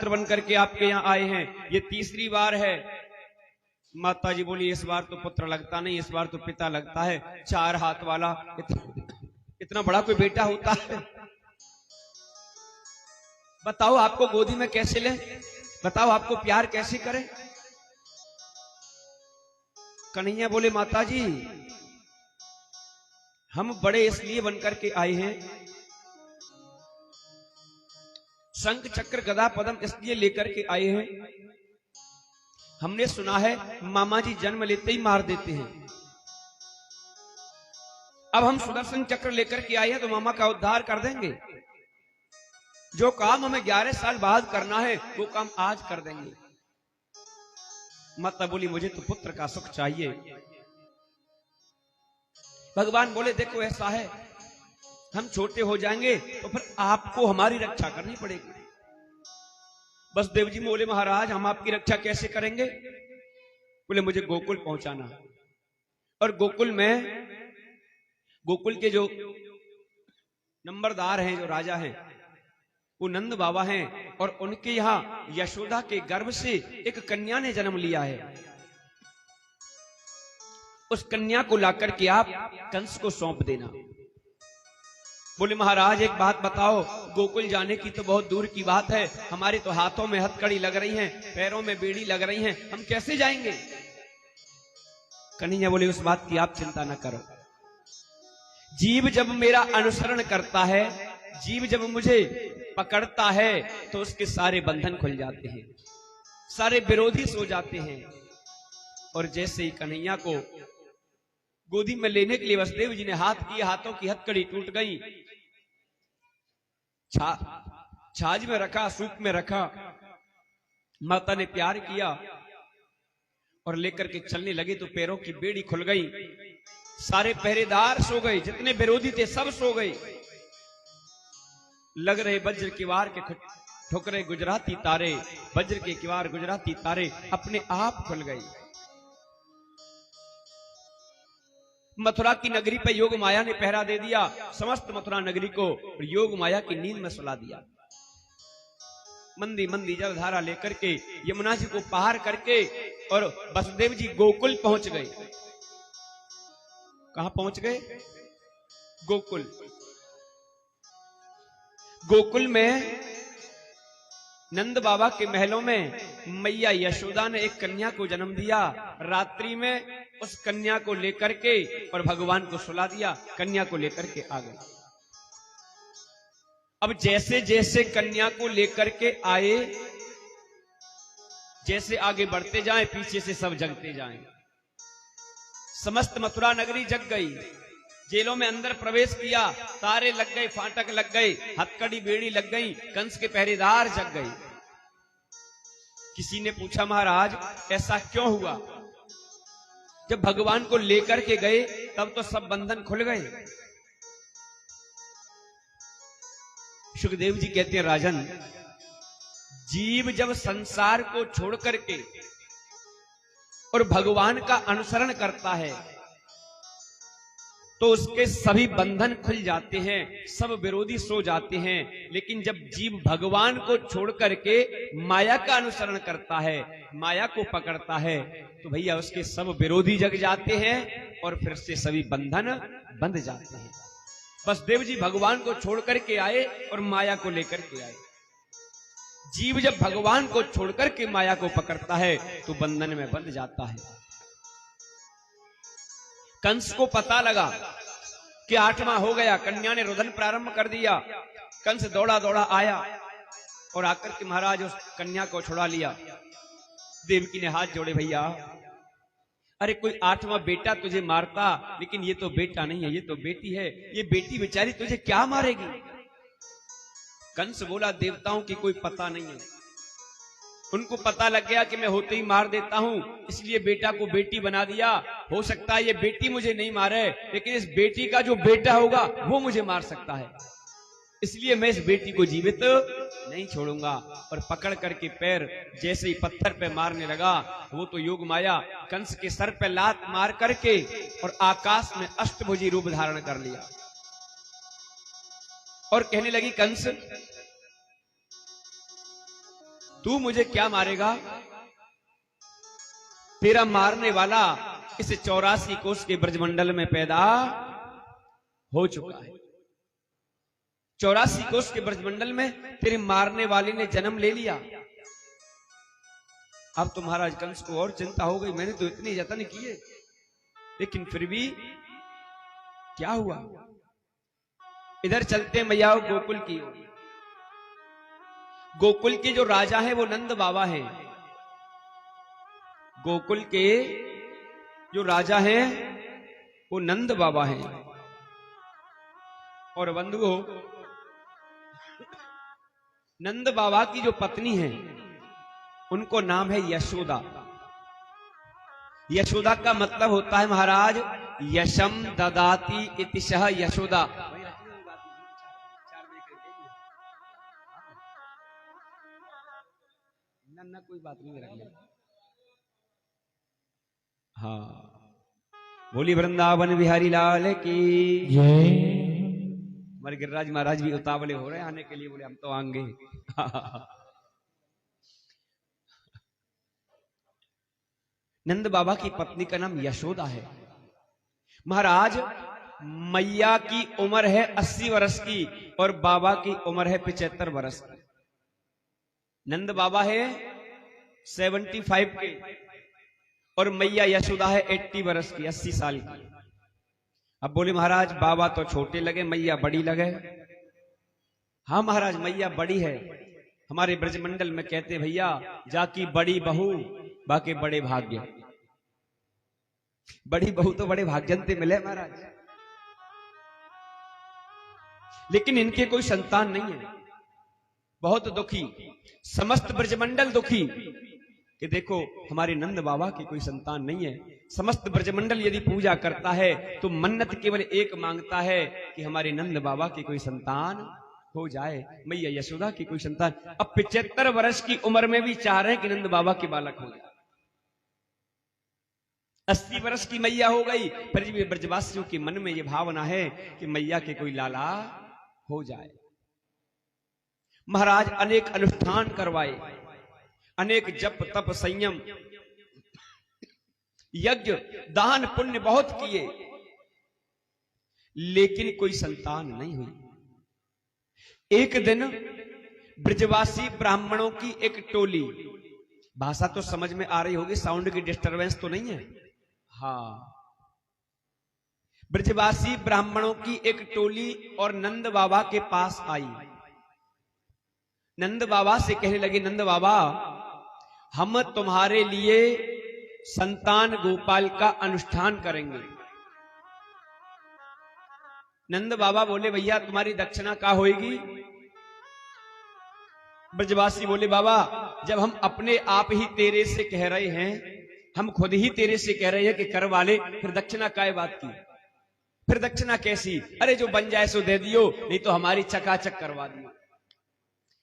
बन करके आपके यहाँ आए हैं, ये तीसरी बार है। माता जी बोली इस बार तो पुत्र लगता नहीं, इस बार तो पिता लगता है। 4 हाथ वाला इतना बड़ा कोई बेटा होता है? बताओ आपको गोदी में कैसे ले, बताओ आपको प्यार कैसे करें? कन्हैया बोले माता जी हम बड़े इसलिए बनकर के आए हैं, शंख चक्र गदा पद्म इसलिए लेकर के आए हैं, हमने सुना है मामा जी जन्म लेते ही मार देते हैं। अब हम सुदर्शन चक्र लेकर के आए हैं तो मामा का उद्धार कर देंगे। जो काम हमें 11 साल बाद करना है वो काम आज कर देंगे। माता बोली मुझे तो पुत्र का सुख चाहिए। भगवान बोले देखो ऐसा है, हम छोटे हो जाएंगे तो फिर आपको हमारी रक्षा करनी पड़ेगी। वसुदेव जी बोले महाराज हम आपकी रक्षा कैसे करेंगे? बोले मुझे गोकुल पहुंचाना, और गोकुल में गोकुल के जो नंबरदार हैं, जो राजा हैं, वो नंद बाबा हैं, और उनके यहां यशोदा के गर्भ से एक कन्या ने जन्म लिया है। उस कन्या को लाकर के आप कंस को सौंप देना। बोले महाराज एक बात बताओ, गोकुल जाने की तो बहुत दूर की बात है, हमारे तो हाथों में हथकड़ी लग रही हैं, पैरों में बेड़ी लग रही हैं, हम कैसे जाएंगे? कन्हैया बोले उस बात की आप चिंता न करो। जीव जब मेरा अनुसरण करता है, जीव जब मुझे पकड़ता है तो उसके सारे बंधन खुल जाते हैं, सारे विरोधी सो जाते हैं। और जैसे ही कन्हैया को गोदी में लेने के लिए वसुदेव जी ने हाथ किए, हाथों की हथकड़ी टूट गई, छाछ में रखा, सूप में रखा, माता ने प्यार किया और लेकर के चलने लगे तो पैरों की बेड़ी खुल गई, सारे पहरेदार सो गए, जितने विरोधी थे सब सो गए। लग रहे वज्र की वार के ठुकरे गुजराती तारे, वज्र के किवार गुजराती तारे अपने आप खुल गई। मथुरा की नगरी पर योग माया ने पहरा दे दिया, समस्त मथुरा नगरी को योग माया की नींद में सुला दिया। मंदी मंदी जलधारा लेकर के यमुना जी को पार करके और वसुदेव जी गोकुल पहुंच गए। कहां पहुंच गए? गोकुल। गोकुल में नंद बाबा के महलों में मैया यशोदा ने एक कन्या को जन्म दिया। रात्रि में उस कन्या को लेकर के और भगवान को सुला दिया, कन्या को लेकर के आ गए। अब जैसे जैसे कन्या को लेकर के आए, जैसे आगे बढ़ते जाएं पीछे से सब जगते जाएं। समस्त मथुरा नगरी जग गई, जेलों में अंदर प्रवेश किया, तारे लग गए, फाटक लग गए, हथकड़ी बेड़ी लग गई, कंस के पहरेदार जग गए। किसी ने पूछा महाराज ऐसा क्यों हुआ? जब भगवान को लेकर के गए तब तो सब बंधन खुल गए। सुखदेव जी कहते हैं राजन, जीव जब संसार को छोड़ करके और भगवान का अनुसरण करता है तो उसके सभी बंधन खुल जाते हैं, सब विरोधी सो जाते हैं। लेकिन जब जीव भगवान को छोड़ करके माया का अनुसरण करता है, माया को पकड़ता है, तो भैया उसके सब विरोधी जग जाते हैं और फिर से सभी बंधन बंध जाते हैं। वसुदेव जी भगवान को छोड़ करके आए और माया को लेकर के आए। जीव जब भगवान को छोड़ करके माया को पकड़ता है तो बंधन में बंध जाता है। कंस को पता लगा कि 8वां हो गया, कन्या ने रुदन प्रारंभ कर दिया। कंस दौड़ा दौड़ा आया और आकर के महाराज उस कन्या को छुड़ा लिया। देवकी ने हाथ जोड़े, भैया अरे कोई 8वां बेटा तुझे मारता, लेकिन ये तो बेटा नहीं है, ये तो बेटी है, ये बेटी बेचारी तुझे क्या मारेगी? कंस बोला देवताओं की कोई पता नहीं है, उनको पता लग गया कि मैं होते ही मार देता हूं, इसलिए बेटा को बेटी बना दिया। हो सकता है ये बेटी मुझे नहीं मारे, लेकिन इस बेटी का जो बेटा होगा वो मुझे मार सकता है, इसलिए मैं इस बेटी को जीवित नहीं छोड़ूंगा। और पकड़ करके पैर जैसे ही पत्थर पे मारने लगा, वो तो योग माया कंस के सर पे लात मार करके और आकाश में अष्टभुजी रूप धारण कर लिया और कहने लगी कंस तू मुझे क्या मारेगा? तेरा मारने वाला इस 84 कोस के ब्रजमंडल में पैदा हो चुका है। 84 कोस के ब्रजमंडल में तेरे मारने वाले ने जन्म ले लिया। अब तो महाराज कंस को और चिंता हो गई, मैंने तो इतने यत्न किए, लेकिन फिर भी क्या हुआ? इधर चलते मैया गोकुल की ओर। गोकुल के जो राजा है वो नंद बाबा है। गोकुल के जो राजा हैं वो नंद बाबा हैं। और बंधुओं, नंद बाबा की जो पत्नी है उनको नाम है यशोदा। यशोदा का मतलब होता है महाराज यशम ददाती इतिशः यशोदा। ना कोई बात नहीं रखना। हाँ, बोली वृंदावन बिहारी लाल की जय। हमारे गिरिराज महाराज भी उतावले हो रहे हैं आने के लिए, बोले हम तो आएंगे। नंद बाबा की पत्नी का नाम यशोदा है। महाराज मैया की उम्र है 80 वर्ष की और बाबा की उम्र है 75 वर्ष की। नंद बाबा है 75 के और मैया यशोदा है 80 वर्ष की, 80 साल की। अब बोले महाराज बाबा तो छोटे लगे, मैया बड़ी लगे। हाँ महाराज, मैया बड़ी है। हमारे ब्रजमंडल में कहते भैया जाकी बड़ी बहू बाकी बड़े भाग्य। बड़ी बहू तो बड़े भाग्यंते मिले महाराज, लेकिन इनके कोई संतान नहीं है। बहुत दुखी, समस्त ब्रजमंडल दुखी कि देखो हमारे नंद बाबा की कोई संतान नहीं है। समस्त ब्रजमंडल यदि पूजा करता है तो मन्नत केवल एक मांगता है कि हमारे नंद बाबा की कोई संतान हो जाए, मैया यशोदा की कोई संतान। अब 75 वर्ष की उम्र में भी चाह रहे हैं कि नंद बाबा के बालक हो जाए। 80 वर्ष की मैया हो गई, फिर भी ब्रजवासियों के मन में यह भावना है कि मैया के कोई लाला हो जाए। महाराज अनेक अनुष्ठान करवाए, अनेक जप तप संयम यज्ञ दान पुण्य बहुत किए, लेकिन कोई संतान नहीं हुई। एक दिन ब्रजवासी ब्राह्मणों की एक टोली, भाषा तो समझ में आ रही होगी, साउंड की डिस्टरबेंस तो नहीं है। हाँ, ब्रजवासी ब्राह्मणों की एक टोली और नंद बाबा के पास आई। नंद बाबा से कहने लगे, नंद बाबा हम तुम्हारे लिए संतान गोपाल का अनुष्ठान करेंगे। नंद बाबा बोले भैया तुम्हारी दक्षिणा क्या होगी? ब्रजवासी बोले बाबा जब हम अपने आप ही तेरे से कह रहे हैं, हम खुद ही तेरे से कह रहे हैं कि कर वाले, फिर दक्षिणा काय बात की? फिर दक्षिणा कैसी? अरे जो बन जाए सो दे दियो, नहीं तो हमारी चकाचक करवा दियो,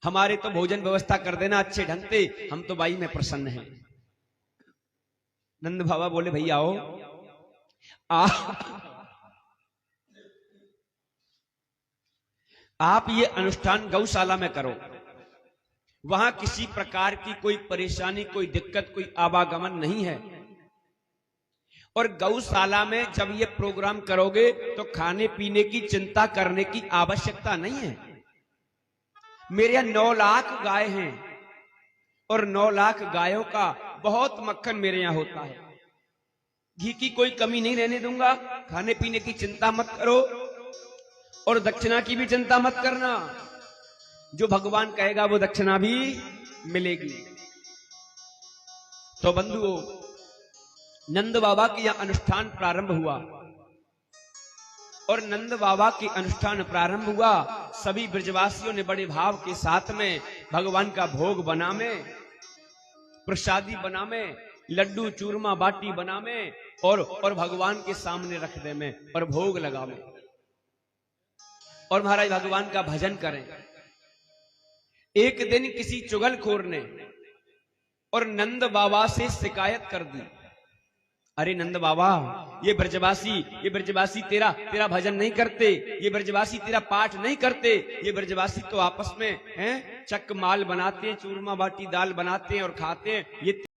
हमारे तो भोजन व्यवस्था कर देना अच्छे ढंग से, हम तो बाई में प्रसन्न हैं। नंद बाबा बोले भैया आओ, आप ये अनुष्ठान गौशाला में करो, वहां किसी प्रकार की कोई परेशानी, कोई दिक्कत, कोई आवागमन नहीं है। और गौशाला में जब ये प्रोग्राम करोगे तो खाने पीने की चिंता करने की आवश्यकता नहीं है। मेरे यहां 9 लाख गाय हैं और 9 लाख गायों का बहुत मक्खन मेरे यहां होता है। घी की कोई कमी नहीं रहने दूंगा। खाने पीने की चिंता मत करो और दक्षिणा की भी चिंता मत करना। जो भगवान कहेगा वो दक्षिणा भी मिलेगी। तो बंधुओं, नंद बाबा के यहां अनुष्ठान प्रारंभ हुआ और नंद बाबा की अनुष्ठान प्रारंभ हुआ। सभी ब्रजवासियों ने बड़े भाव के साथ में भगवान का भोग बना में, प्रसादी बना में, लड्डू चूरमा बाटी बना में और भगवान के सामने रख दे में और भोग लगा में और महाराज भगवान का भजन करें। एक दिन किसी चुगलखोर ने और नंद बाबा से शिकायत कर दी अरे नंद बाबा, ये ब्रजवासी तेरा भजन नहीं करते, ये ब्रजवासी तेरा पाठ नहीं करते, ये ब्रजवासी तो आपस में हैं चक माल बनाते हैं, चूरमा बाटी दाल बनाते हैं और खाते हैं, ये